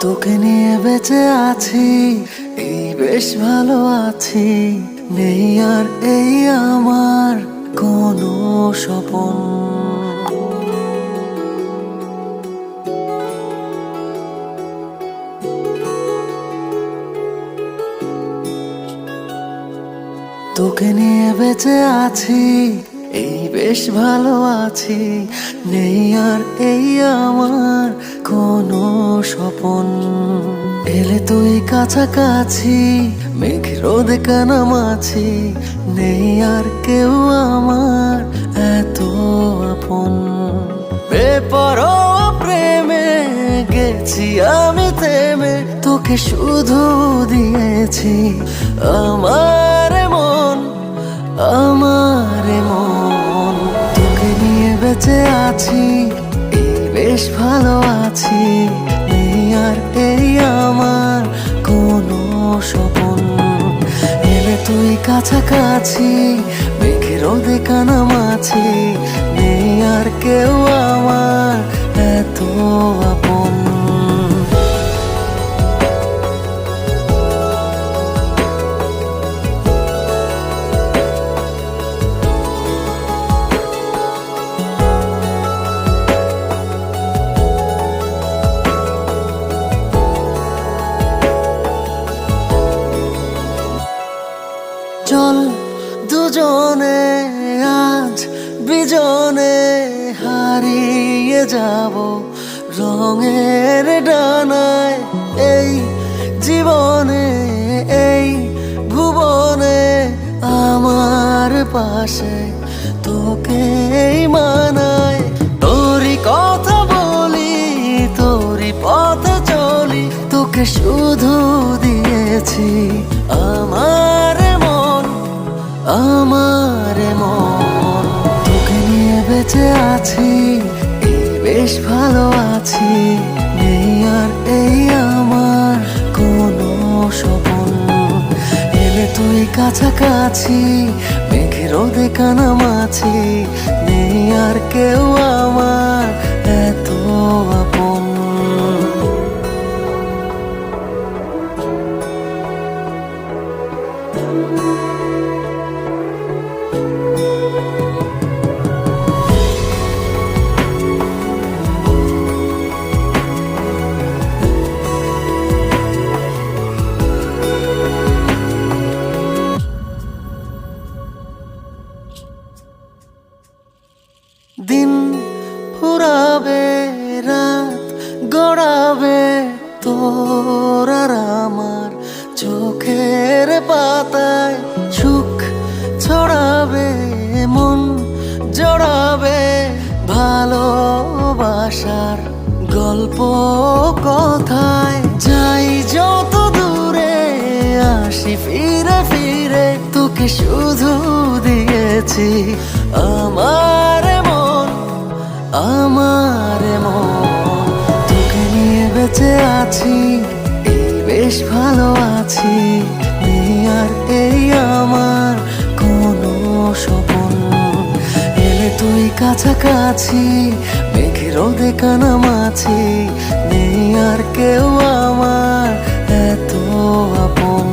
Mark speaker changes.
Speaker 1: তোকে নিয়ে বেঁচে আছি, এই বেশ ভালো আছি। নেই আর এই আমার কোনো স্বপন। তোকে নিয়ে বেঁচে আছি, এই বেশ ভালো আছি। নেই আর এই আমার কোনো স্বপন। এলে তুই কাছাকাছি, মেঘ রোদে কানামাছি। নেই আর কেউ আমার এত আপন। বেপরোয়া প্রেমে গেছি আমি থেমে, তোকে শুধু দিয়েছি আমার মন, আমার মন। তোকে নিয়ে বেঁচে আছি, এই বেশ ভালো আছি। নেই আর এই আমার কোনো স্বপন। এলে তুই কাছাকাছি, মেঘে রোদে কানামাছি। নেই আর কেউ আমার এত আপন। চল দুজনে আজ বিজনে হারিয়ে যাব রঙের ডানায়। এই জীবনে এই ভুবনে আমার পাশে তোকেই মানায়। তোরই কথা বলি, তোরই পথে চলি, তোকে শুধু দিয়েছি আমার মন, আমার মন। তোকে নিয়ে বেঁচে আছি, এই বেশ ভালো আছি। নেই আর এই আমার কোনো স্বপন। এলে তুই কাছাকাছি, মেঘে রোদে কানামাছি। নেই আর কেউ আমার এত আপন। দিন ফুরাবে, রাত গড়াবে, তোর আর আমার চোখের পাতায়। সুখ ছড়াবে, মন জড়াবে, ভালোবাসার গল্প কথায়। যাই যত দূরে, আসি ফিরে ফিরে, তোকে শুধু দিয়েছি আমার মন, আমার মন। তোকে নিয়ে বেঁচে আছি, এই বেশ ভালো আছি। নেই আর এই আমার কোনো স্বপন। এলে তুই কাছাকাছি, মেঘে রোদে কানামাছি। নেই আর কেউ আমার এত আপন।